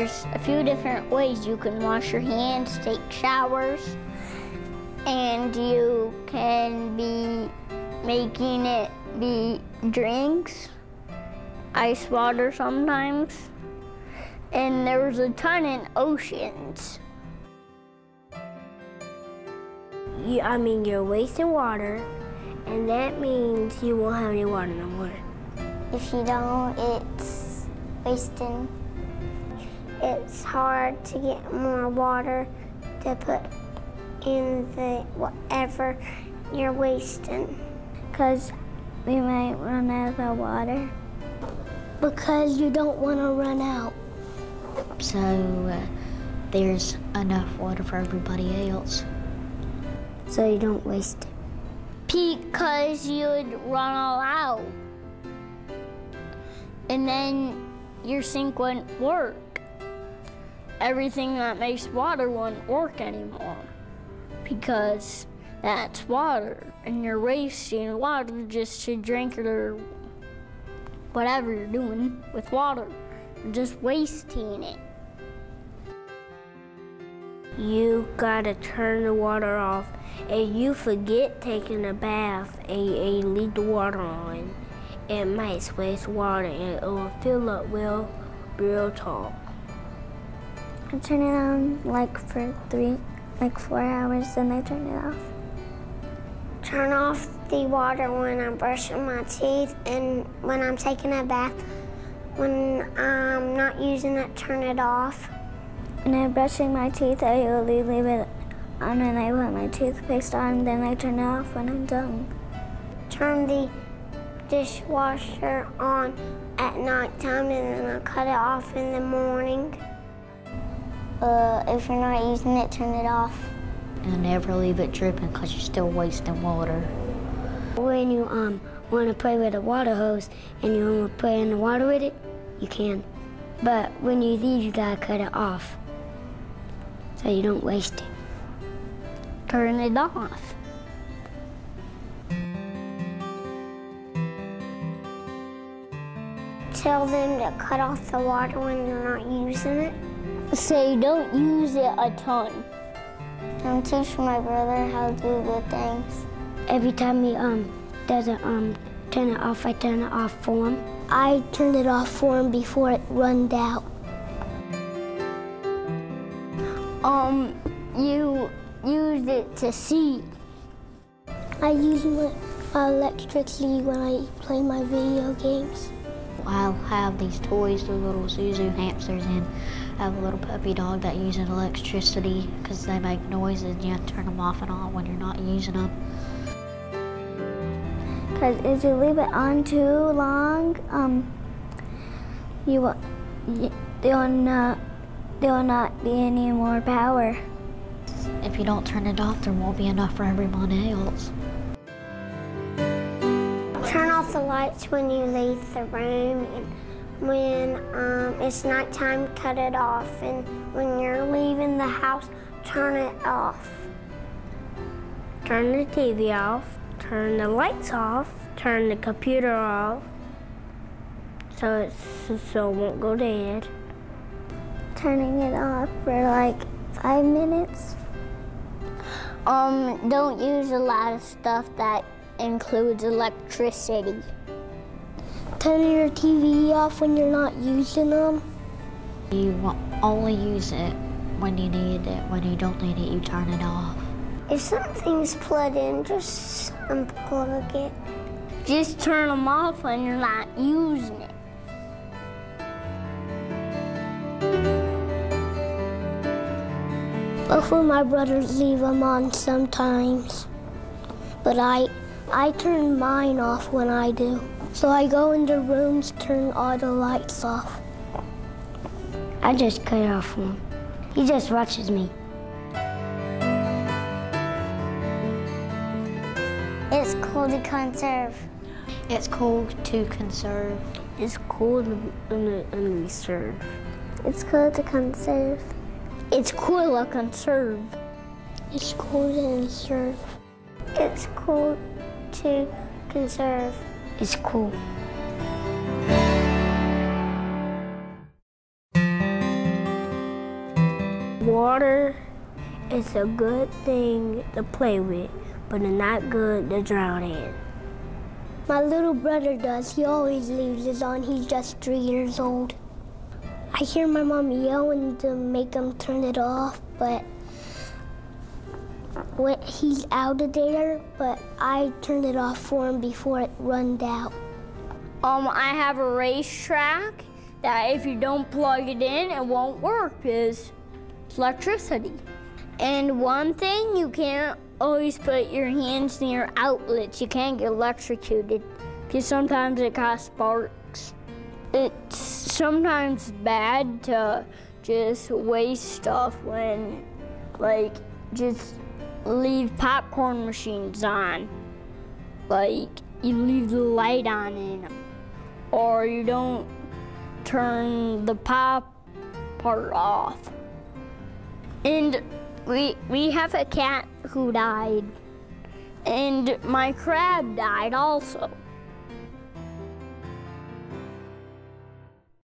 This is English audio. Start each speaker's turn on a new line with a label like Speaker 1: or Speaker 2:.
Speaker 1: There's a few different ways you can wash your hands, take showers, and you can be making it be drinks, ice water sometimes, and there's a ton in oceans.
Speaker 2: You're wasting water, and that means you won't have any water no more.
Speaker 3: If you don't, it's wasting. It's hard to get more water to put in the whatever you're wasting.
Speaker 4: Because we might run out of water.
Speaker 3: Because you don't want to run out.
Speaker 5: So there's enough water for everybody else.
Speaker 3: So you don't waste it.
Speaker 1: Because you'd run all out. And then your sink wouldn't work. Everything that makes water wouldn't work anymore. Because that's water, and you're wasting water just to drink it or whatever you're doing with water. You're just wasting it.
Speaker 2: You gotta turn the water off, and you forget taking a bath and you leave the water on. It might waste water and it will fill up real tall.
Speaker 4: I turn it on like for 4 hours, then I turn it off.
Speaker 3: Turn off the water when I'm brushing my teeth and when I'm taking a bath. When I'm not using it, turn it off.
Speaker 4: When I'm brushing my teeth, I usually leave it on and I put my toothpaste on, then I turn it off when I'm done.
Speaker 3: Turn the dishwasher on at nighttime and then I cut it off in the morning. If you're not using it, turn it off.
Speaker 5: And never leave it dripping because you're still wasting water.
Speaker 2: When you want to play with a water hose and you want to play in the water with it, you can. But when you leave, you gotta cut it off so you don't waste it.
Speaker 1: Turn it off.
Speaker 3: Tell them to cut off the water when they're not using it.
Speaker 1: Say don't use it a ton.
Speaker 3: I'm teaching my brother how to do good things.
Speaker 2: Every time he doesn't turn it off, I turn it off for him.
Speaker 3: I turn it off for him before it runs out.
Speaker 1: You use it to see.
Speaker 3: I use my electricity when I play my video games.
Speaker 5: I'll have these toys, the little Zuzu hamsters, and I have a little puppy dog that uses electricity because they make noises and you have to turn them off and on when you're not using them.
Speaker 4: Because if you leave it on too long, there will not be any more power.
Speaker 5: If you don't turn it off, there won't be enough for everyone else.
Speaker 3: Turn off the lights when you leave the room, and when it's nighttime, cut it off, and when you're leaving the house, turn it off.
Speaker 2: Turn the TV off, turn the lights off, turn the computer off so it won't go dead.
Speaker 4: Turning it off for like 5 minutes.
Speaker 1: Don't use a lot of stuff that includes electricity.
Speaker 3: Turn your TV off when you're not using them.
Speaker 5: You only use it when you need it. When you don't need it, you turn it off.
Speaker 3: If something's plugged in, just unplug it.
Speaker 1: Just turn them off when you're not using it.
Speaker 3: Both of my brothers leave them on sometimes, but I turn mine off when I do. So I go into rooms, turn all the lights off.
Speaker 2: I just cut it off for him. He just watches me.
Speaker 3: It's cool to conserve.
Speaker 5: It's cool to conserve.
Speaker 2: It's cool to conserve.
Speaker 4: It's cool to conserve.
Speaker 1: It's cool to conserve.
Speaker 3: It's cool to conserve. It's cool to conserve.
Speaker 2: It's cool. Water is a good thing to play with, but it's not good to drown in.
Speaker 3: My little brother does. He always leaves it on. He's just 3 years old. I hear my mom yelling to make him turn it off, but when he's out of there, but I turn it off for him before it runs out.
Speaker 1: I have a racetrack that if you don't plug it in, it won't work because it's electricity. And one thing, you can't always put your hands near outlets. You can't get electrocuted because sometimes it causes sparks. It's sometimes bad to just waste stuff when, like, just leave popcorn machines on. Like, you leave the light on in them. Or you don't turn the pop part off. And we have a cat who died. And my crab died also.